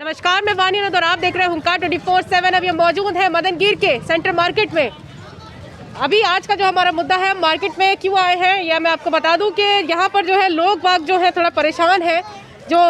नमस्कार, मैं वानी नद और आप देख रहे हैं हुंकार 24/7। अभी हम मौजूद हैं मदनगीर के सेंटर मार्केट में। अभी आज का जो हमारा मुद्दा है, मार्केट में क्यों आए हैं यह मैं आपको बता दूं कि यहाँ पर जो है लोग बाग जो है थोड़ा परेशान है। जो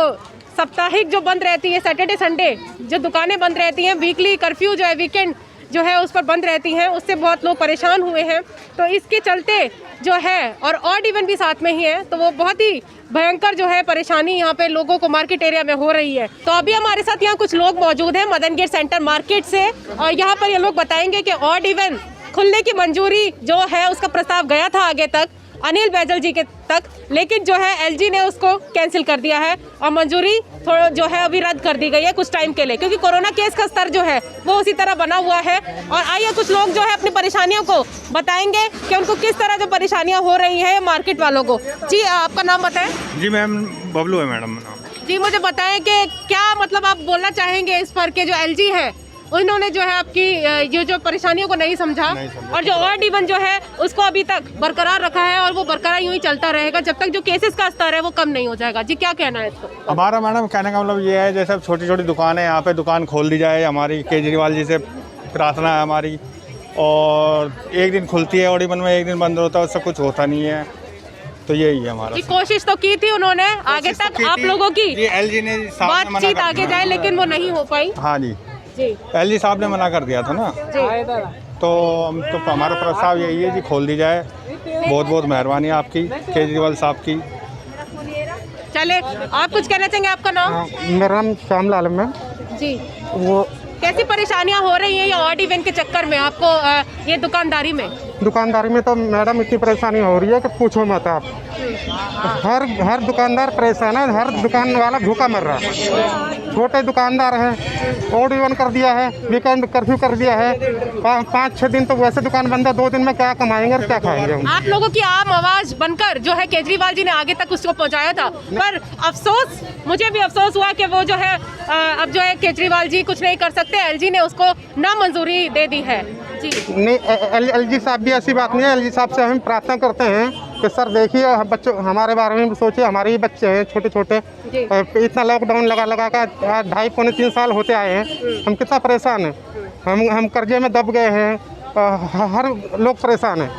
साप्ताहिक जो बंद रहती है, सैटरडे संडे जो दुकानें बंद रहती हैं, वीकली कर्फ्यू जो है वीकेंड जो है उस पर बंद रहती हैं, उससे बहुत लोग परेशान हुए हैं। तो इसके चलते जो है और ऑड इवन भी साथ में ही है, तो वो बहुत ही भयंकर जो है परेशानी यहाँ पे लोगों को मार्केट एरिया में हो रही है। तो अभी हमारे साथ यहाँ कुछ लोग मौजूद हैं मदनगीर सेंटर मार्केट से, और यहाँ पर ये लोग बताएंगे कि ऑड इवन खुलने की मंजूरी जो है उसका प्रस्ताव गया था आगे तक अनिल बैजल जी के तक, लेकिन जो है एलजी ने उसको कैंसिल कर दिया है और मंजूरी थोड़ा जो है अभी रद्द कर दी गई है कुछ टाइम के लिए, क्योंकि कोरोना केस का स्तर जो है वो उसी तरह बना हुआ है। और आइए कुछ लोग जो है अपनी परेशानियों को बताएंगे कि उनको किस तरह जो परेशानियां हो रही हैं मार्केट वालों को। जी आपका नाम बताएं। जी मैम, बबलू है मैडम। जी मुझे बताएं कि क्या मतलब आप बोलना चाहेंगे इस पर के जो एलजी है उन्होंने जो है आपकी ये जो परेशानियों को नहीं समझा और जो ऑड इवन जो है उसको अभी तक बरकरार रखा है और वो बरकरार यूं ही चलता रहेगा जब तक जो केसेस का स्तर है वो कम नहीं हो जाएगा। जी क्या कहना है इसको? हमारा मैडम कहने का मतलब ये है, जैसे छोटी छोटी दुकान है यहाँ पे दुकान खोल दी जाए। हमारी केजरीवाल जी से प्रार्थना है हमारी, और एक दिन खुलती है ऑड इवन में, एक दिन बंद होता है, उससे कुछ होता नहीं है। तो यही है हमारा। कोशिश तो की थी उन्होंने आगे तक आप लोगों की एलजी ने बातचीत आगे जाए, लेकिन वो नहीं हो पाई। हाँ जी, जी एलजी साहब ने मना कर दिया था ना, तो हम तो हमारा प्रस्ताव यही है जी खोल दी जाए। बहुत बहुत मेहरबानी आपकी केजरीवाल साहब की। चले आप कुछ कहना चाहेंगे? आपका नाम? मेरा नाम श्यामलाल है। जी वो कैसी परेशानियां हो रही हैं ये ऑड इवन के चक्कर में आपको ये दुकानदारी में? दुकानदारी में तो मैडम इतनी परेशानी हो रही है कि पूछो मत आप। हर दुकानदार परेशान है, हर दुकान वाला भूखा मर रहा है। छोटे दुकानदार हैं, ऑड इवन कर दिया है, वीकेंड कर्फ्यू कर दिया है। 5-6 दिन तो वैसे दुकान बंद है, 2 दिन में क्या कमाएंगे और क्या खाएंगे हम? आप लोगों की आम आवाज बनकर जो है केजरीवाल जी ने आगे तक उसको पहुंचाया था, पर अफसोस, मुझे भी अफसोस हुआ कि वो जो है अब जो है केजरीवाल जी कुछ नहीं कर सकते, एलजी ने उसको नामंजूरी दे दी है। जी नहीं, एलजी साहब भी ऐसी बात नहीं है। एलजी साहब से हम प्रार्थना करते हैं कि सर देखिए, बच्चों हमारे बारे में भी सोचिए, हमारे ही बच्चे हैं छोटे छोटे। इतना लॉकडाउन लगा कर 2.5-3 साल होते आए हैं, हम कितना परेशान हैं। हम कर्जे में दब गए हैं, हर लोग परेशान हैं।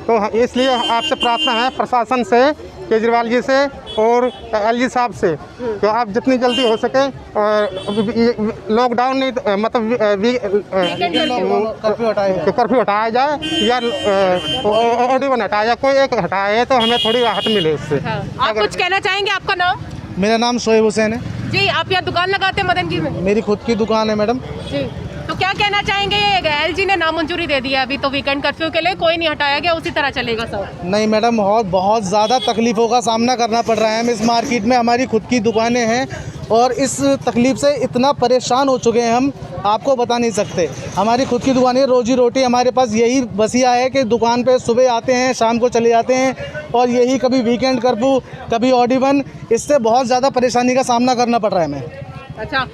तो इसलिए आपसे प्रार्थना है प्रशासन से, केजरीवाल जी से और एलजी साहब से, तो आप जितनी जल्दी हो सके लॉकडाउन नहीं मतलब कर्फ्यू हटाया जाए या ऑड इवन हटाया जाए, कोई एक हटाए तो हमें थोड़ी राहत मिले इससे। आप कुछ कहना चाहेंगे? आपका नाम? मेरा नाम शोएब हुसैन है। जी आप यहाँ दुकान लगाते हैं मदनगीर में? मेरी खुद की दुकान है मैडम। जी तो क्या कहना चाहेंगे? एलजी ने नामंजूरी दे दी है अभी, तो वीकेंड कर्फ्यू के लिए कोई नहीं हटाया गया, उसी तरह चलेगा सब? नहीं मैडम, बहुत ज़्यादा तकलीफ़ों का सामना करना पड़ रहा है हमें इस मार्केट में। हमारी खुद की दुकानें हैं और इस तकलीफ़ से इतना परेशान हो चुके हैं हम, आपको बता नहीं सकते। हमारी खुद की दुकान है, रोजी रोटी हमारे पास यही बसिया है कि दुकान पे सुबह आते हैं, शाम को चले जाते हैं, और यही कभी वीकेंड कर्फ्यू, कभी ऑड इवन, इससे बहुत ज़्यादा परेशानी का सामना करना पड़ रहा है हमें। अच्छा,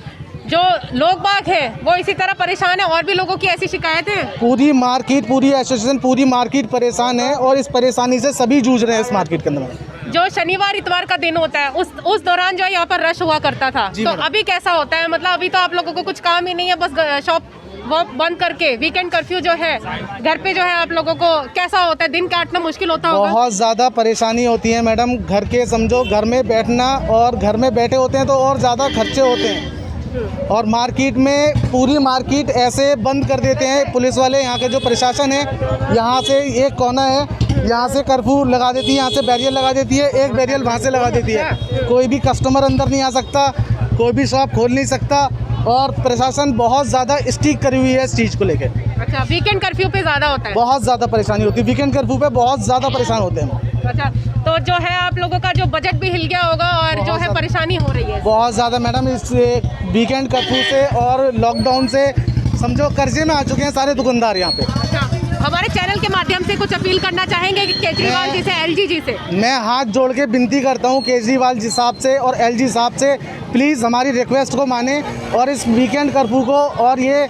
जो लोग बाग है वो इसी तरह परेशान है? और भी लोगों की ऐसी शिकायत है? पूरी मार्केट, पूरी एसोसिएशन, पूरी मार्केट परेशान है और इस परेशानी से सभी जूझ रहे हैं इस मार्केट के अंदर। जो शनिवार इतवार का दिन होता है उस दौरान जो है यहाँ पर रश हुआ करता था, तो अभी कैसा होता है? मतलब अभी तो आप लोगों को कुछ काम ही नहीं है, बस शॉप वो बंद करके वीकेंड कर्फ्यू जो है घर पे जो है आप लोगों को कैसा होता है? दिन काटना मुश्किल होता होगा? बहुत ज़्यादा परेशानी होती है मैडम। घर के समझो, घर में बैठना, और घर में बैठे होते हैं तो और ज़्यादा खर्चे होते हैं। और मार्केट में पूरी मार्केट ऐसे बंद कर देते हैं पुलिस वाले। यहाँ के जो प्रशासन है, यहाँ से एक कोना है, यहाँ से कर्फ्यू लगा देती है, यहाँ से बैरियर लगा देती है, एक बैरियर वहाँ से लगा देती है। कोई भी कस्टमर अंदर नहीं आ सकता, कोई भी शॉप खोल नहीं सकता, और प्रशासन बहुत ज़्यादा स्ट्रिक्ट करी हुई है इस चीज़ को लेकर। अच्छा, वीकेंड कर्फ्यू पे ज़्यादा होता है? बहुत ज़्यादा परेशानी होती है वीकेंड कर्फ्यू पे, बहुत ज़्यादा परेशान होते हैं। अच्छा, तो जो है आप लोगों का जो बजट भी हिल गया होगा और जो है परेशानी हो रही है बहुत ज़्यादा मैडम। इस वीकेंड कर्फ्यू से और लॉकडाउन से समझो कर्जे में आ चुके हैं सारे दुकानदार यहाँ पे। अच्छा, हमारे चैनल के माध्यम से कुछ अपील करना चाहेंगे केजरीवाल जी से, एलजी जी से? मैं हाथ जोड़ के विनती करता हूँ केजरीवाल जी साहब से और एलजी साहब से, प्लीज़ हमारी रिक्वेस्ट को माने और इस वीकेंड कर्फ्यू को और ये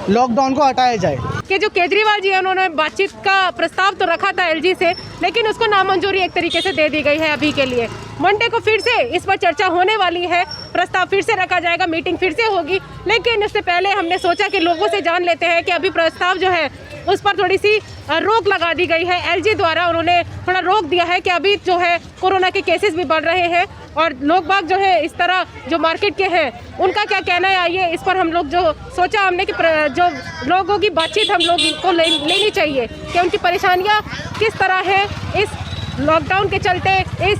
लॉकडाउन को हटाया जाए। कि जो केजरीवाल जी है उन्होंने बातचीत का प्रस्ताव तो रखा था एलजी से, लेकिन उसको नामंजूरी एक तरीके से दे दी गई है अभी के लिए। मंडे को फिर से इस पर चर्चा होने वाली है। प्रस्ताव फिर से रखा जाएगा, मीटिंग फिर से होगी। लेकिन इससे पहले हमने सोचा कि लोगों से जान लेते हैं कि अभी प्रस्ताव जो है उस पर थोड़ी सी रोक लगा दी गई है। एलजी द्वारा उन्होंने थोड़ा रोक दिया है कि अभी जो है कोरोना के केसेस भी बढ़ रहे हैं और लोग बाग जो है इस तरह जो मार्केट के हैं उनका क्या कहना है, आइए इस पर हम लोग जो सोचा हमने कि जो लोगों की बातचीत हम लोग को लेनी चाहिए कि उनकी परेशानियाँ किस तरह है इस लॉकडाउन के चलते, इस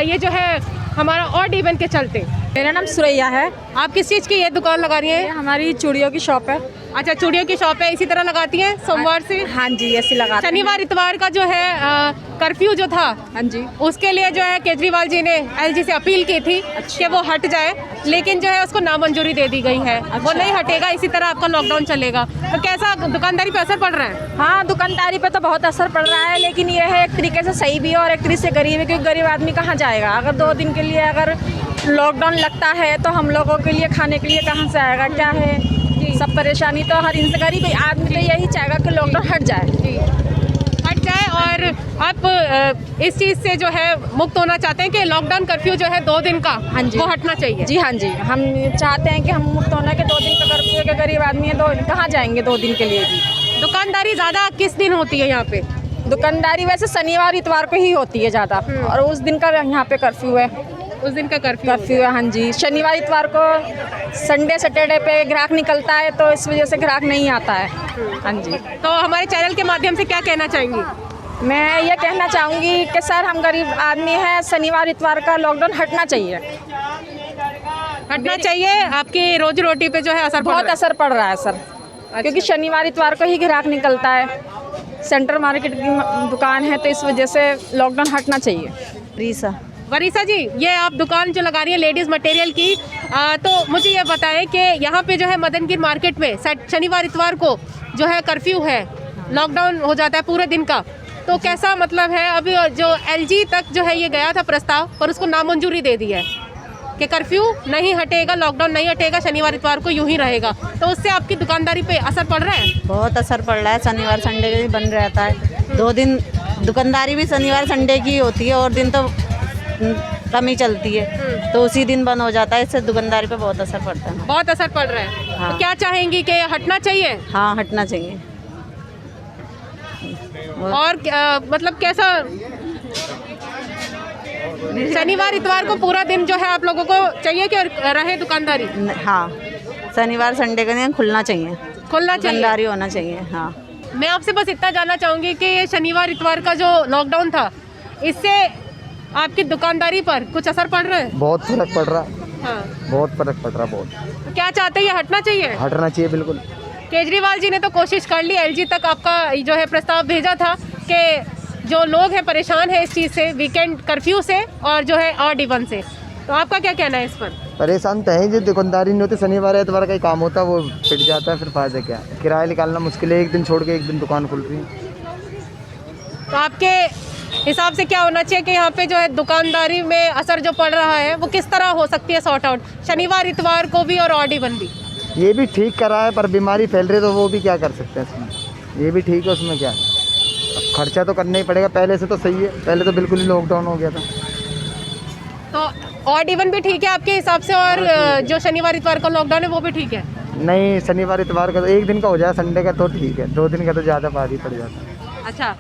ये जो है हमारा ऑड इवन के चलते। मेरा नाम सुरैया है। आप किस चीज़ की ये दुकान लगा रही ये हैं? हमारी चूड़ियों की शॉप है। अच्छा, चूड़ियों की शॉप है, इसी तरह लगाती हैं सोमवार से? हाँ जी, ऐसी लगाते हैं। शनिवार इतवार का जो है कर्फ्यू जो था, हाँ जी, उसके लिए जो है केजरीवाल जी ने एलजी से अपील की थी कि वो हट जाए, लेकिन जो है उसको नामंजूरी दे दी गई है। वो नहीं हटेगा, इसी तरह आपका लॉकडाउन चलेगा। तो कैसा दुकानदारी पे असर पड़ रहा है? हाँ, दुकानदारी पे तो बहुत असर पड़ रहा है, लेकिन ये है एक तरीके से सही भी है और एक तरीके से गरीब है, क्योंकि गरीब आदमी कहाँ जाएगा? अगर 2 दिन के लिए अगर लॉकडाउन लगता है तो हम लोगों के लिए खाने के लिए कहाँ से आएगा? क्या है सब परेशानी तो हर इंसान गरीब आदमी तो यही चाहेगा कि लॉकडाउन हट जाए, हट जाए। और आप इस चीज़ से जो है मुक्त होना चाहते हैं कि लॉकडाउन कर्फ्यू जो है 2 दिन का, हाँ जी, वो हटना चाहिए। जी हाँ जी, हम चाहते हैं कि हम मुक्त होना कि 2 दिन का कर्फ्यू के गरीब आदमी है, 2 कहाँ जाएंगे 2 दिन के लिए भी। दुकानदारी ज़्यादा किस दिन होती है यहाँ पे? दुकानदारी वैसे शनिवार इतवार को ही होती है ज़्यादा, और उस दिन का यहाँ पे कर्फ्यू है। उस दिन का कर्फ्यू है, हाँ जी। शनिवार इतवार को संडे सैटरडे पे ग्राहक निकलता है, तो इस वजह से ग्राहक नहीं आता है। हाँ जी। तो हमारे चैनल के माध्यम से क्या कहना चाहेंगी? मैं ये कहना चाहूँगी कि सर हम गरीब आदमी हैं, शनिवार इतवार का लॉकडाउन हटना चाहिए। हटना चाहिए। आपकी रोजी रोटी पे जो है असर बहुत असर पड़ रहा है सर, क्योंकि शनिवार इतवार को ही ग्राहक निकलता है, सेंट्रल मार्केट की दुकान है, तो इस वजह से लॉकडाउन हटना चाहिए। वरीसा जी, ये आप दुकान जो लगा रही है लेडीज़ मटेरियल की, तो मुझे ये बताएं कि यहाँ पे जो है मदनगीर मार्केट में शनिवार इतवार को जो है कर्फ्यू है, लॉकडाउन हो जाता है पूरे दिन का, तो कैसा मतलब है? अभी जो एलजी तक जो है ये गया था प्रस्ताव, पर उसको नामंजूरी दे दी है कि कर्फ्यू नहीं हटेगा, लॉकडाउन नहीं हटेगा, शनिवार इतवार को यूं ही रहेगा। तो उससे आपकी दुकानदारी पे असर पड़ रहा है? बहुत असर पड़ रहा है। शनिवार संडे भी बंद रहता है, 2 दिन दुकानदारी भी शनिवार संडे की होती है और दिन तो कम ही चलती है, तो उसी दिन बंद हो जाता है। इससे दुकानदारी पे बहुत असर पड़ता है। बहुत असर पड़ रहा है। हाँ। तो क्या चाहेंगी कि हटना चाहिए? हाँ, हटना चाहिए। और मतलब कैसा शनिवार इतवार को पूरा दिन जो है आप लोगों को चाहिए कि रहे दुकानदारी? हाँ, शनिवार संडे का दिन खुलना चाहिए, खुलना चाहिए, दुकानदारी होना चाहिए। हाँ, मैं आपसे बस इतना जानना चाहूँगी कि ये शनिवार इतवार का जो लॉकडाउन था, इससे आपकी दुकानदारी पर कुछ असर पड़ रहा है? बहुत फर्क पड़ रहा है। हाँ। बहुत फर्क पड़ रहा है, बहुत। तो क्या चाहते हैं, ये हटना चाहिए? हटना चाहिए बिल्कुल। केजरीवाल जी ने तो कोशिश कर ली, एलजी तक आपका जो है प्रस्ताव भेजा था कि जो लोग हैं परेशान हैं इस चीज़ से, वीकेंड कर्फ्यू से और जो है ऑड इवन से, तो आपका क्या कहना है इस पर? परेशान तो है, जो दुकानदारी नहीं होती, शनिवार इतवार का ही काम होता है, वो पिट जाता है, फिर फायदा क्या? किराया निकालना मुश्किल है, एक दिन छोड़ के एक दिन दुकान खुल रही है। तो आपके हिसाब से क्या होना चाहिए कि यहाँ पे जो है दुकानदारी में असर जो पड़ रहा है वो किस तरह हो सकती है सॉर्ट आउट, शनिवार इतवार को भी और ऑड इवन भी? ये भी ठीक करा है, पर बीमारी फैल रही है तो वो भी क्या कर सकते हैं इसमें। ये भी ठीक है, उसमें क्या है, अब खर्चा तो करना ही पड़ेगा। पहले से तो सही है, पहले तो बिल्कुल ही लॉकडाउन हो गया था। तो ऑड इवन भी ठीक है आपके हिसाब से, और जो शनिवार इतवार का लॉकडाउन है वो भी ठीक है? नहीं, शनिवार इतवार का तो एक दिन का हो जाए, संडे का तो ठीक है, 2 दिन का तो ज़्यादा भारी पड़ जाता है। अच्छा,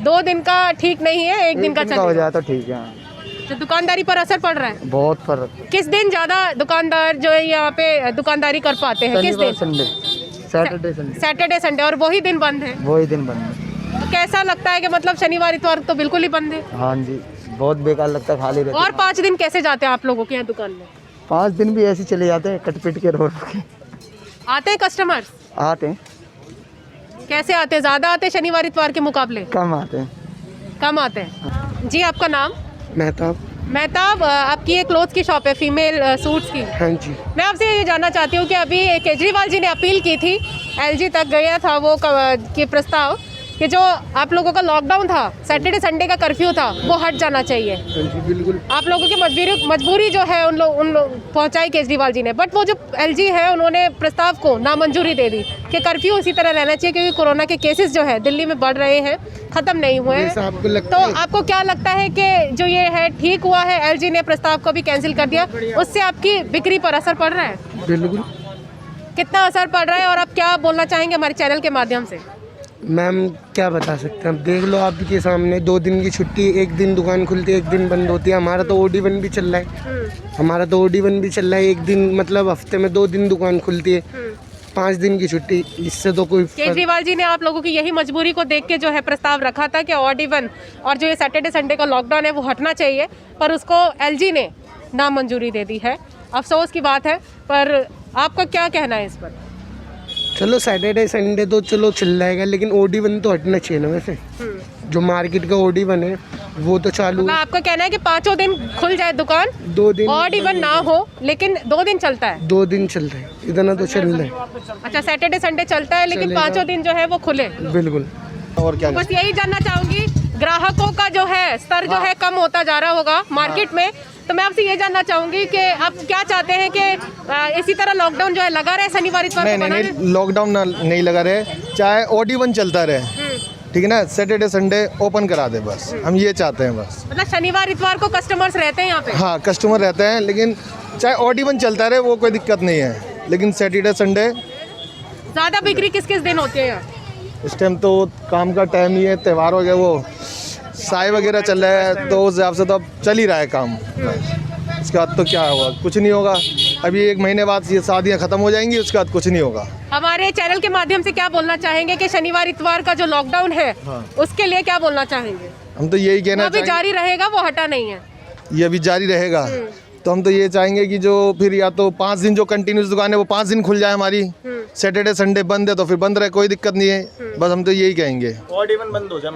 2 दिन का ठीक नहीं है, एक दिन का हो जाए तो ठीक है। तो दुकानदारी पर असर पड़ रहा है? बहुत फर्क। किस दिन ज़्यादा दुकानदार जो है यहाँ पे दुकानदारी कर पाते हैं? किस दिन? Sunday, Saturday Sunday. Saturday Sunday, और वही दिन बंद है? वही दिन बंद है। तो कैसा लगता है कि मतलब शनिवार इतवार तो बिल्कुल ही बंद है? हाँ जी, बहुत बेकार लगता है, खाली रहता है। और 5 दिन कैसे जाते हैं आप लोगों के यहाँ दुकान में? 5 दिन भी ऐसे चले जाते हैं, कट पिट के रोड के। आते हैं कस्टमर्स? आते हैं। कैसे आते हैं? ज़्यादा आते हैं शनिवार इतवार के मुकाबले? कम आते हैं। कम आते हैं। जी, आपका नाम? मेहताब, आपकी एक क्लोथ की शॉप है, फीमेल सूट्स की? हाँ जी। मैं आपसे ये जानना चाहती हूँ कि अभी केजरीवाल जी ने अपील की थी, एलजी तक गया था वो कि प्रस्ताव कि जो आप लोगों का लॉकडाउन था, सैटरडे संडे का कर्फ्यू था, वो हट जाना चाहिए। बिल्कुल। आप लोगों की मजबूरी जो है उन लोग पहुंचाई केजरीवाल जी ने, बट वो जो एलजी है उन्होंने प्रस्ताव को नामंजूरी दे दी। कि कर्फ्यू उसी तरह रहना चाहिए, क्योंकि कोरोना के केसेस जो है दिल्ली में बढ़ रहे हैं, ख़त्म नहीं हुए हैं। तो आपको क्या लगता है कि जो ये है ठीक हुआ है, एलजी ने प्रस्ताव को भी कैंसिल कर दिया, उससे आपकी बिक्री पर असर पड़ रहा है? बिल्कुल। कितना असर पड़ रहा है और आप क्या बोलना चाहेंगे हमारे चैनल के माध्यम से? मैम क्या बता सकते हैं, अब देख लो आपके सामने 2 दिन की छुट्टी, एक दिन दुकान खुलती है, एक दिन बंद होती है। हमारा तो OD1 भी चल रहा है, एक दिन मतलब हफ्ते में 2 दिन दुकान खुलती है, 5 दिन की छुट्टी, इससे तो कोई केजरीवाल जी ने आप लोगों की यही मजबूरी को देख के जो है प्रस्ताव रखा था कि OD1 और जो ये सैटरडे संडे का लॉकडाउन है वो हटना चाहिए, पर उसको एलजी ने नामंजूरी दे दी है। अफसोस की बात है, पर आपका क्या कहना है इस पर? चलो सैटरडे संडे तो चलो चल जाएगा, लेकिन OD1 तो हटना चाहिए ना। वैसे जो मार्केट का OD1 है वो तो चालू है। आपका कहना है कि 5 दिन खुल जाए दुकान, 2 दिन OD1 ना हो, लेकिन 2 दिन चलता है? 2 दिन चल रहा है, इतना तो चल रहा है। अच्छा, सैटरडे संडे चलता है, लेकिन 5 दिन जो है वो खुले। बिल्कुल। और क्या बस यही जानना चाहूंगी, ग्राहकों का जो है स्तर जो है कम होता जा रहा होगा मार्केट में, तो मैं आपसे ये जानना चाहूंगी कि आप क्या चाहते हैं कि इसी तरह लॉकडाउन जो है लगा रहे शनिवार इतवार को? नहीं, लॉकडाउन नहीं लगा रहे, चाहे OD1 चलता रहे, ठीक है ना, सैटरडे संडे ओपन करा दे, बस हम ये चाहते हैं बस। मतलब शनिवार इतवार को कस्टमर्स रहते हैं यहाँ पे? हाँ, कस्टमर रहते हैं, लेकिन चाहे OD1 चलता रहे वो कोई दिक्कत नहीं है, लेकिन सैटरडे संडे। ज़्यादा बिक्री किस किस दिन होती है यहाँ? इस टाइम तो काम का टाइम ही है, त्यौहार हो गया, वो साई वगैरह चल रहा है, तो उस हिसाब से तो अब चल ही रहा है काम। उसके बाद तो क्या होगा, कुछ नहीं होगा। अभी 1 महीने बाद ये शादियाँ ख़त्म हो जाएंगी, उसके बाद कुछ नहीं होगा। हमारे चैनल के माध्यम से क्या बोलना चाहेंगे कि शनिवार इतवार का जो लॉकडाउन है, उसके लिए क्या बोलना चाहेंगे? हम तो यही कहना अभी जारी रहेगा, वो हटा नहीं है? ये अभी जारी रहेगा, तो हम तो ये चाहेंगे कि जो फिर या तो 5 दिन जो कंटिन्यूस दुकान है वो 5 दिन खुल जाए हमारी, सैटरडे संडे बंद है तो फिर बंद रहे, कोई दिक्कत नहीं है। बस हम तो यही कहेंगे OD1 बंद हो जाए,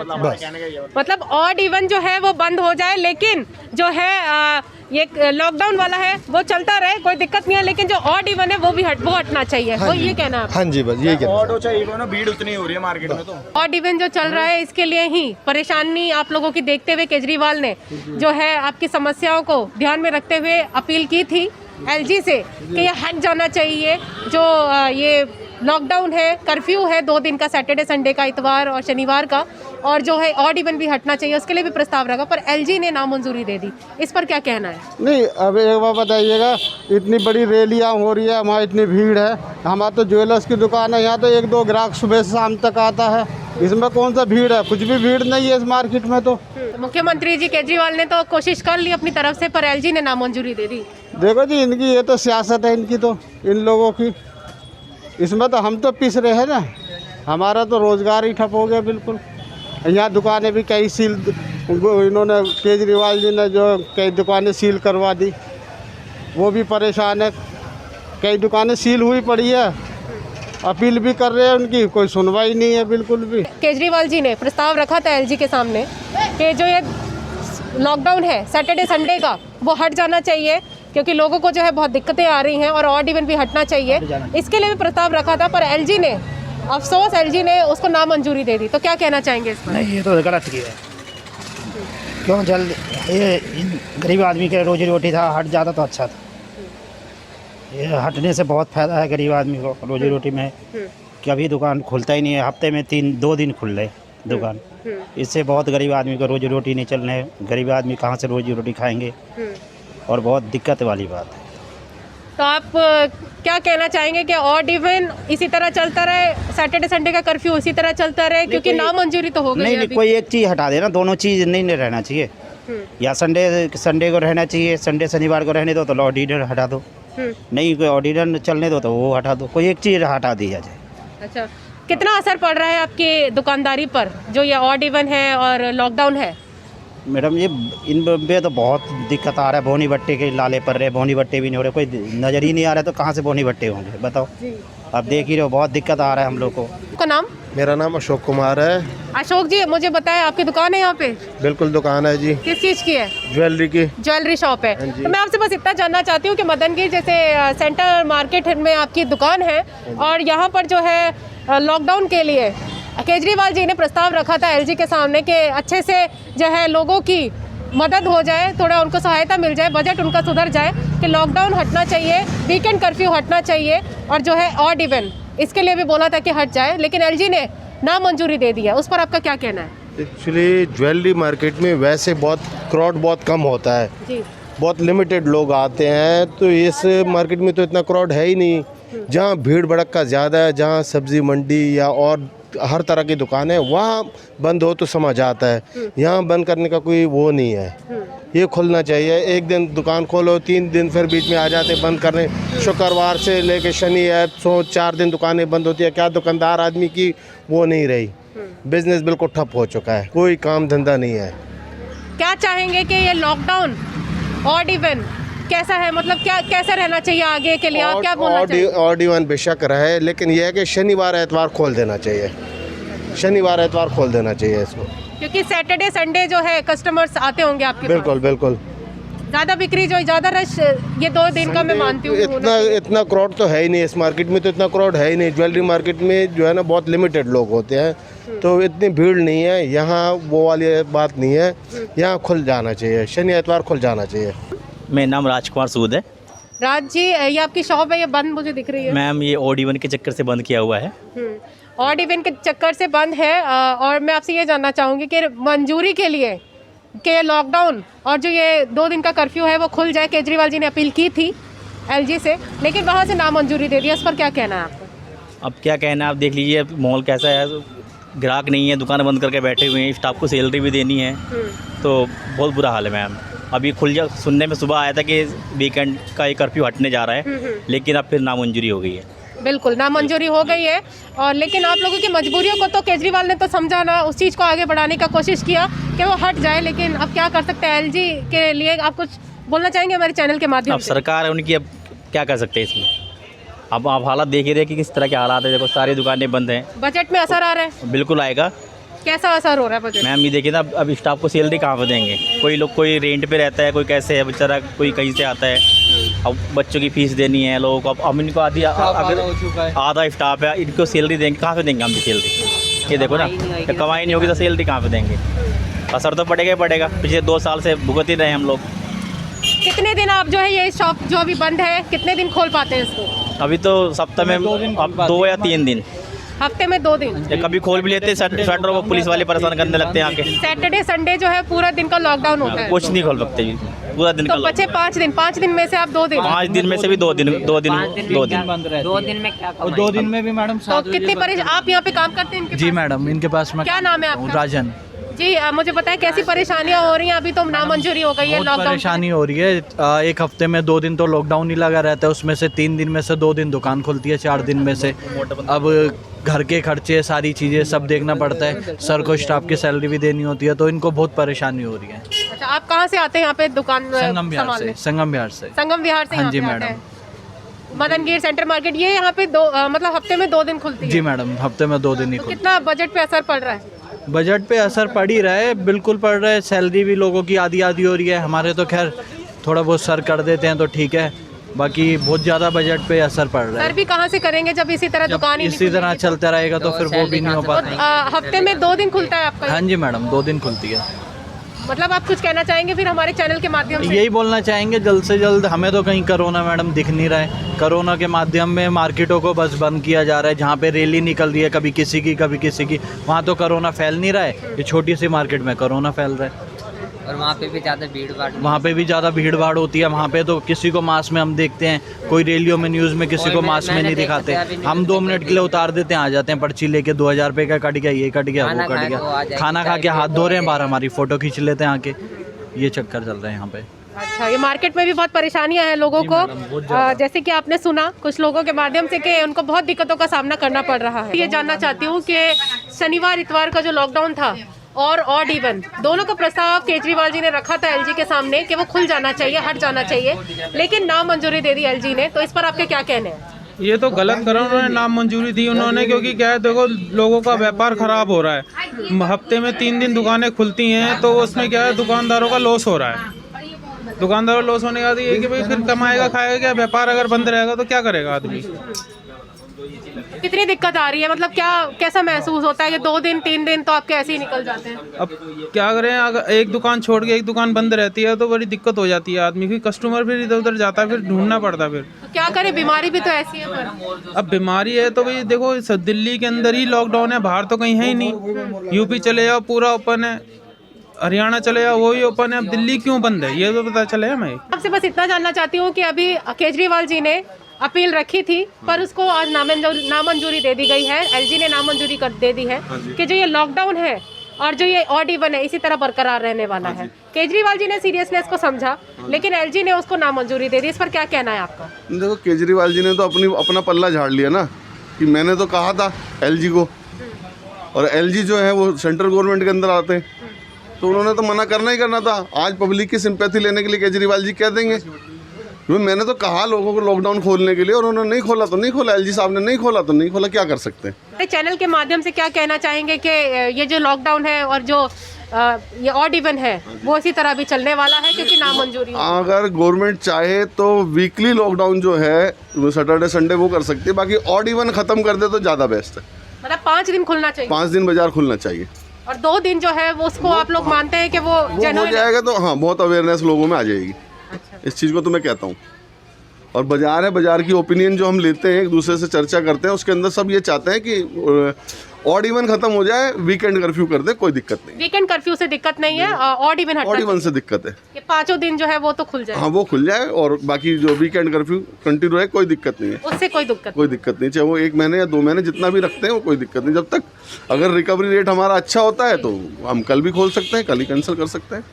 मतलब OD1 जो है वो बंद हो जाए, लेकिन जो है ये लॉकडाउन वाला है वो चलता रहे, कोई दिक्कत नहीं है, लेकिन जो OD1 है वो भी हटना चाहिए, वो ये कहना है? हाँ जी, बस यही कहना है। भीड़ उतनी हो रही है मार्केट में, तो OD1 जो चल रहा है इसके लिए ही परेशानी आप लोगों की देखते हुए केजरीवाल ने जो है आपकी समस्याओं को ध्यान में रखते हुए अपील की थी एलजी से कि ये हट जाना चाहिए, जो ये लॉकडाउन है, कर्फ्यू है 2 दिन का, सैटरडे संडे का, इतवार और शनिवार का, और जो है OD1 भी हटना चाहिए, उसके लिए भी प्रस्ताव रखा, पर एलजी ने नामंजूरी दे दी। इस पर क्या कहना है? नहीं, अब एक बार बताइएगा, इतनी बड़ी रैलियाँ हो रही है, वहाँ इतनी भीड़ है, हमारा तो ज्वेलर्स की दुकान है, यहाँ तो 1-2 ग्राहक सुबह से शाम तक आता है, इसमें कौन सा भीड़ है? कुछ भी भीड़ नहीं है इस मार्केट में। तो मुख्यमंत्री जी केजरीवाल ने तो कोशिश कर ली अपनी तरफ से, पर एलजी ने नामंजूरी दे दी। देखो जी, इनकी ये तो सियासत है इनकी, तो इन लोगों की, इसमें तो हम तो पिस रहे हैं ना, हमारा तो रोज़गार ही ठप हो गया बिल्कुल। यहाँ दुकानें भी कई सील, इन्होंने केजरीवाल जी ने जो कई दुकानें सील करवा दी, वो भी परेशान है, कई दुकानें सील हुई पड़ी है, अपील भी कर रहे हैं उनकी, कोई सुनवाई नहीं है बिल्कुल भी। केजरीवाल जी ने प्रस्ताव रखा था एलजी के सामने कि जो ये लॉकडाउन है सैटरडे संडे का वो हट जाना चाहिए, क्योंकि लोगों को जो है बहुत दिक्कतें आ रही हैं, और OD1 भी हटना चाहिए, इसके लिए भी प्रस्ताव रखा था, पर एलजी ने, अफसोस एलजी ने उसको नामंजूरी दे दी। तो क्या कहना चाहेंगे इस पर? नहीं, ये तो गलत किया है, क्यों जल्द ये गरीब आदमी के रोजी रोटी था, हट जाता तो अच्छा था। ये हटने से बहुत फ़ायदा है गरीब आदमी को रोजी रोटी में, कि अभी दुकान खुलता ही नहीं है, हफ्ते में 2 दिन खुल रहे दुकान, इससे बहुत गरीब आदमी को रोजी रोटी नहीं चलने, गरीब आदमी कहाँ से रोजी रोटी खाएंगे, और बहुत दिक्कत वाली बात है। तो आप क्या कहना चाहेंगे कि OD1 इसी तरह चलता रहे, सैटरडे संडे का कर्फ्यू इसी तरह चलता रहे, क्योंकि नामंजूरी तो हो गई है? नहीं, कोई एक चीज़ हटा देना, दोनों चीज़ नहीं रहना चाहिए, या संडे को रहना चाहिए, संडे शनिवार को रहने दो तो OD1 हटा दो, नहीं कोई OD1 चलने दो तो वो हटा दो, कोई एक चीज़ हटा दिया जाए। अच्छा, कितना असर पड़ रहा है आपकी दुकानदारी पर जो ये OD1 है और लॉकडाउन है? मैडम, ये इन पे तो बहुत दिक्कत आ रहा है, भोनी भट्टे के लाले पड़ रहे, भोनी भट्टे भी नहीं हो रहे, कोई नज़र ही नहीं आ रहा, तो कहाँ से भोनी भट्टे होंगे बताओ? आप देख ही रहे हो, बहुत दिक्कत आ रहा है हम लोग को। आपका नाम? मेरा नाम अशोक कुमार है। अशोक जी, मुझे बताएं, आपकी दुकान है यहाँ पे? बिल्कुल दुकान है जी। किस चीज़ की है? ज्वेलरी की। ज्वेलरी शॉप है। तो मैं आपसे बस इतना जानना चाहती हूँ कि मदनगीर जैसे सेंटर मार्केट में आपकी दुकान है, और यहाँ पर जो है लॉकडाउन के लिए केजरीवाल जी ने प्रस्ताव रखा था एलजी के सामने कि अच्छे से जो है लोगों की मदद हो जाए, थोड़ा उनको सहायता मिल जाए, बजट उनका सुधर जाए, कि लॉकडाउन हटना चाहिए, वीकेंड कर्फ्यू हटना चाहिए, और जो है OD1 इसके लिए भी बोला था कि हट जाए, लेकिन एलजी ने नामंजूरी दे दी है, उस पर आपका क्या कहना है? एक्चुअली ज्वेलरी मार्केट में वैसे बहुत क्राउड बहुत कम होता है जी। बहुत लिमिटेड लोग आते हैं, तो इस मार्केट में तो इतना क्राउड है ही नहीं। जहाँ भीड़ भड़का ज़्यादा है, जहाँ सब्ज़ी मंडी या और हर तरह की दुकान है, वहाँ बंद हो तो समझ आता है। यहाँ बंद करने का कोई वो नहीं है, ये खुलना चाहिए। एक दिन दुकान खोलो, 3 दिन फिर बीच में आ जाते बंद करने। शुक्रवार से लेके शनि है, 4 दिन दुकानें बंद होती है। क्या दुकानदार आदमी की वो नहीं रही, बिजनेस बिल्कुल ठप हो चुका है, कोई काम धंधा नहीं है। क्या चाहेंगे कि ये लॉकडाउन ऑड इवन कैसा है, मतलब क्या कैसा रहना चाहिए आगे के लिए, आप क्या बोलना चाहिए? ऑड इवन बेशक रहे, लेकिन यह है कि शनिवार एतवार खोल देना चाहिए, शनिवार एतवार खोल देना चाहिए इसको, क्योंकि सैटरडे संडे जो है कस्टमर्स आते होंगे आपके बिल्कुल बिल्कुल। ज़्यादा बिक्री जो ज़्यादा रश ये 2 दिन का मैं मानती हूँ। इतना क्राउड तो है ही नहीं इस मार्केट में, तो इतना क्राउड है ही नहीं। ज्वेलरी मार्केट में जो है ना बहुत लिमिटेड लोग होते हैं, तो इतनी भीड़ नहीं है। यहाँ वो वाली बात नहीं है, यहाँ खुल जाना चाहिए, शनि एतवार खुल जाना चाहिए। मेरा नाम राजकुमार सूद है। राज जी, ये आपकी शॉप है, ये बंद मुझे दिख रही है। मैम ये ऑड इवन के चक्कर से बंद किया हुआ है। ऑड इवन के चक्कर से बंद है। और मैं आपसे ये जानना चाहूँगी कि मंजूरी के लिए कि लॉकडाउन और जो ये 2 दिन का कर्फ्यू है वो खुल जाए, केजरीवाल जी ने अपील की थी एलजी से, लेकिन वहाँ से नामंजूरी दे दी, इस पर क्या कहना है आपको? अब क्या कहना है, आप देख लीजिए माहौल कैसा है, ग्राहक नहीं है, दुकान बंद करके बैठे हुए हैं, स्टाफ को सैलरी भी देनी है, तो बहुत बुरा हाल है मैम। अभी खुल जा, सुनने में सुबह आया था कि वीकेंड का ये कर्फ्यू हटने जा रहा है, लेकिन अब फिर नामंजूरी हो गई है। बिल्कुल नामंजूरी हो गई है, और लेकिन आप लोगों की मजबूरियों को तो केजरीवाल ने तो समझा ना, उस चीज़ को आगे बढ़ाने का कोशिश किया कि वो हट जाए, लेकिन अब क्या कर सकते हैं? एलजी के लिए आप कुछ बोलना चाहेंगे हमारे चैनल के माध्यम अब से? सरकार है उनकी, अब क्या कर सकते हैं इसमें? अब आप हालात देख ही रहे कि किस तरह के हालात है, देखो सारी दुकानें बंद हैं। बजट में असर आ रहा है? बिल्कुल आएगा। कैसा असर हो रहा है बजट? मैम ये देखिए ना, अब स्टाफ को सैलरी कहाँ पर देंगे? कोई लोग कोई रेंट पे रहता है, कोई कैसे है बेचारा, कोई कहीं से आता है, अब बच्चों की फीस देनी है लोगों को। अब इनको आधी अगर आधा स्टाफ है, इनको सैलरी देंगे कहाँ से देंगे हम भी सैलरी? ये देखो ना, कमाई नहीं होगी तो सैलरी कहाँ पे देंगे? असर तो पड़ेगा ही पड़ेगा। पिछले 2 साल से भुगत ही रहे हम लोग। कितने दिन आप जो है ये शॉप जो अभी बंद है, कितने दिन खोल पाते हैं इसको? अभी तो सप्ताह में अब 2 या 3 दिन, हफ्ते में 2 दिन। ये कभी खोल भी लेते हैं, शटर को पुलिस वाले परेशान करने लगते हैं आके। सैटरडे संडे जो है पूरा दिन का लॉकडाउन होता है, कुछ नहीं खोल सकते जी, पूरा दिन तो बचे 5 दिन। 5 दिन में से आप 2 दिन, 5 दिन में से भी 2 दिन बंद रहती है। 2 दिन में क्या कमाएंगे? 2 दिन में भी मैडम तो कितनी परेशानी? आप यहाँ पे काम करते हैं इनके जी पास? मैडम, इनके पास में क्या नाम है आपका? राजन। जी मुझे बताएं कैसी परेशानियाँ हो रही हैं? अभी तो नामंजूरी हो गई है बहुत लॉकडाउन। परेशानी हो रही है। 1 हफ्ते में 2 दिन तो लॉकडाउन ही लगा रहता है, उसमें से 3 दिन में से 2 दिन दुकान खुलती है, 4 दिन में से। अब घर के खर्चे सारी चीज़ें सब देखना पड़ता है, सर को स्टाफ की सैलरी भी देनी होती है, तो इनको बहुत परेशानी हो रही है। अच्छा, आप कहाँ से आते हैं यहाँ पे दुकान संगम विहार से। संगम विहार से। संगम विहार से हाँ यहाँ जी पे आते मैडम। हैं। मदनगीर सेंटर मार्केट, ये यहाँ पे मतलब हफ्ते में 2 दिन खुलती है? जी मैडम, हफ्ते में 2 दिन ही तो खुलती कितना बजट पे असर पड़ रहा है? है। बजट पे असर पड़ ही रहा है, बिल्कुल पड़ रहा है। सैलरी भी लोगों की आधी आधी हो रही है, हमारे तो खैर थोड़ा बहुत सर कर देते हैं तो ठीक है, बाकी बहुत ज़्यादा बजट पे असर पड़ रहा है। सर भी कहाँ से करेंगे जब इसी तरह दुकान ही इसी तरह चलता रहेगा तो फिर वो भी नहीं हो पाता। हफ्ते में 2 दिन खुलता है आपका? हाँ जी मैडम, 2 दिन खुलती है। मतलब आप कुछ कहना चाहेंगे फिर हमारे चैनल के माध्यम से? यही बोलना चाहेंगे जल्द से जल्द। हमें तो कहीं कोरोना मैडम दिख नहीं रहा है, कोरोना के माध्यम में मार्केटों को बस बंद किया जा रहा है। जहाँ पे रैली निकल रही है कभी किसी की कभी किसी की, वहाँ तो कोरोना फैल नहीं रहा है। ये छोटी सी मार्केट में कोरोना फैल रहा है, और वहाँ पे भी ज़्यादा भीड़ भाड़, वहाँ पे भी ज़्यादा भीड़ भाड़ होती है। वहाँ पे तो किसी को मास्क में हम देखते हैं, कोई रैलियों में न्यूज़ में किसी को मास्क में नहीं दिखाते। हम 2 मिनट के लिए उतार देते हैं, आ जाते हैं पर्ची लेके, 2000 रुपये का कट गया, ये कट गया, वो कट गया। खाना खा के हाथ धो रहे हैं बाहर, हमारी फ़ोटो खींच लेते हैं आके। ये चक्कर चल रहे हैं यहाँ पे। अच्छा, ये मार्केट में भी बहुत परेशानियां हैं लोगों को, जैसे कि आपने सुना कुछ लोगों के माध्यम से कि उनको बहुत दिक्कतों का सामना करना पड़ रहा है। ये जानना चाहती हूँ कि शनिवार इतवार का जो लॉकडाउन था और ऑड इवन दोनों का प्रस्ताव केजरीवाल जी ने रखा था एलजी के सामने कि वो खुल जाना चाहिए, हट जाना चाहिए, लेकिन नामंजूरी दे दी एलजी ने, तो इस पर आपके क्या कहने हैं? ये तो गलत करा उन्होंने, नाम मंजूरी दी उन्होंने, क्योंकि क्या है देखो लोगों का व्यापार खराब हो रहा है। हफ्ते में 3 दिन दुकानें खुलती हैं तो उसमें क्या है दुकानदारों का लॉस हो रहा है। दुकानदारों का लॉस होने का ये कि भाई फिर कमाएगा खाएगा क्या? व्यापार अगर बंद रहेगा तो क्या करेगा आदमी? कितनी दिक्कत आ रही है, मतलब क्या कैसा महसूस होता है कि 2 दिन 3 दिन तो आपके ऐसे ही निकल जाते हैं? अब क्या करें, अगर एक दुकान छोड़ के एक दुकान बंद रहती है तो बड़ी दिक्कत हो जाती है आदमी की। कस्टमर फिर इधर उधर जाता है, फिर ढूंढना पड़ता है फिर। तो क्या करें, बीमारी भी तो ऐसी है पर। अब बीमारी है तो भाई देखो, दिल्ली के अंदर ही लॉकडाउन है, बाहर तो कहीं है ही नहीं। यूपी चले जाओ पूरा ओपन है, हरियाणा चले जाओ वो ही ओपन है, अब दिल्ली क्यों बंद है ये तो पता चले हमें। आपसे बस इतना जानना चाहती हूँ कि अभी केजरीवाल जी ने अपील रखी थी पर उसको आज नामंजूरी दे दी गई है, एलजी ने नामंजूरी कर दे दी है कि जो ये लॉकडाउन है और जो ये ऑड इवन है इसी तरह बरकरार रहने वाला है। केजरीवाल जी ने सीरियसनेस को समझा लेकिन एलजी ने उसको नामंजूरी दे दी, इस पर क्या कहना है आपका? देखो, केजरीवाल जी ने तो अपना पल्ला झाड़ लिया ना, कि मैंने तो कहा था एलजी को, और एलजी जो है वो सेंट्रल गवर्नमेंट के अंदर आते हैं, तो उन्होंने तो मना करना ही करना था। आज पब्लिक की सिंपैथी लेने के लिए केजरीवाल जी कह देंगे मैंने तो कहा लोगों को लॉकडाउन खोलने के लिए, और उन्होंने नहीं खोला तो नहीं खोला, एलजी साहब ने नहीं खोला तो नहीं खोला, क्या कर सकते हैं। चैनल के माध्यम से क्या कहना चाहेंगे कि ये जो लॉकडाउन है और जो ये ऑड इवन है वो इसी तरह भी चलने वाला है क्योंकि नामंजूरी? अगर गवर्नमेंट चाहे तो वीकली लॉकडाउन जो है सैटरडे संडे वो कर सकती है, बाकी ऑड इवन खत्म कर दे तो ज़्यादा बेस्ट है। मतलब 5 दिन खुलना चाहिए, 5 दिन बाजार खुलना चाहिए, और 2 दिन जो है वो उसको आप लोग मानते हैं कि वो हो जाएगा तो हाँ, बहुत अवेयरनेस लोगों में आ जाएगी। इस चीज़ को तो मैं कहता हूँ। और बाजार है, बाजार की ओपिनियन जो हम लेते हैं, एक दूसरे से चर्चा करते हैं, उसके अंदर सब ये चाहते हैं कि ऑड इवन खत्म हो जाए, वीकेंड कर्फ्यू कर दे, कोई दिक्कत नहीं। वीकेंड कर्फ्यू से दिक्कत नहीं है, ऑड इवन से दिक्कत है। ये 5 दिन जो है वो तो खुल जाए। हाँ, वो खुल जाए, और बाकी जो वीकेंड कर्फ्यू कंटिन्यू है, कोई दिक्कत नहीं है, उससे कोई दिक्कत नहीं, चाहे वो 1 महीने या 2 महीने जितना भी रखते हैं वो कोई दिक्कत नहीं। जब तक अगर रिकवरी रेट हमारा अच्छा होता है तो हम कल भी खोल सकते हैं, कल ही कैंसिल कर सकते हैं।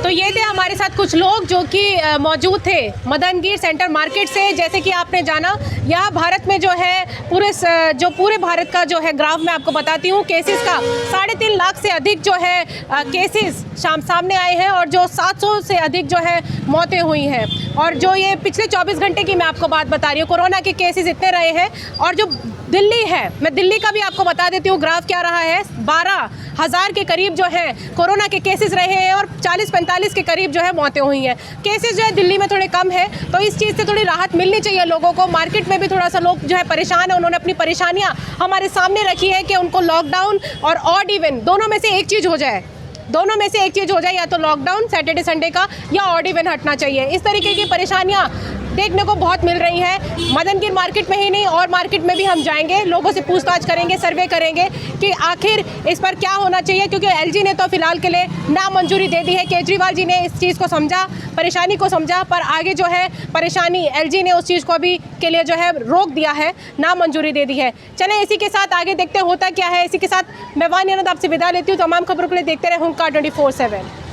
तो ये थे हमारे साथ कुछ लोग जो कि मौजूद थे मदनगीर सेंटर मार्केट से। जैसे कि आपने जाना, यहाँ भारत में जो है पूरे भारत का जो है ग्राफ मैं आपको बताती हूँ, केसेस का 3.5 लाख से अधिक जो है केसेस सामने आए हैं, और जो 700 से अधिक जो है मौतें हुई हैं। और जो ये पिछले 24 घंटे की मैं आपको बात बता रही हूँ, कोरोना के केसेस इतने रहे हैं। और जो दिल्ली है, मैं दिल्ली का भी आपको बता देती हूँ ग्राफ क्या रहा है। 12,000 के करीब जो है कोरोना के केसेस रहे हैं, और 40-45 के करीब जो है मौतें हुई हैं। केसेस जो है दिल्ली में थोड़े कम है, तो इस चीज़ से थोड़ी राहत मिलनी चाहिए लोगों को। मार्केट में भी थोड़ा सा लोग जो है परेशान है, उन्होंने अपनी परेशानियाँ हमारे सामने रखी है कि उनको लॉकडाउन और ऑड इवन दोनों में से एक चीज़ हो जाए, या तो लॉकडाउन सैटरडे संडे का या ऑड इवन हटना चाहिए। इस तरीके की परेशानियाँ देखने को बहुत मिल रही है मदनगीर मार्केट में ही नहीं, और मार्केट में भी हम जाएंगे, लोगों से पूछताछ करेंगे, सर्वे करेंगे कि आखिर इस पर क्या होना चाहिए, क्योंकि एलजी ने तो फिलहाल के लिए नामंजूरी दे दी है। केजरीवाल जी ने इस चीज़ को समझा, परेशानी को समझा, पर आगे जो है परेशानी एलजी ने उस चीज़ को अभी के लिए जो है रोक दिया है, नामंजूरी दे दी है। चलें इसी के साथ आगे देखते होता क्या है। इसी के साथ मैं वानी आनंद आपसे विदा लेती हूँ। तमाम खबरों के लिए देखते रहे हुंकार 24/7।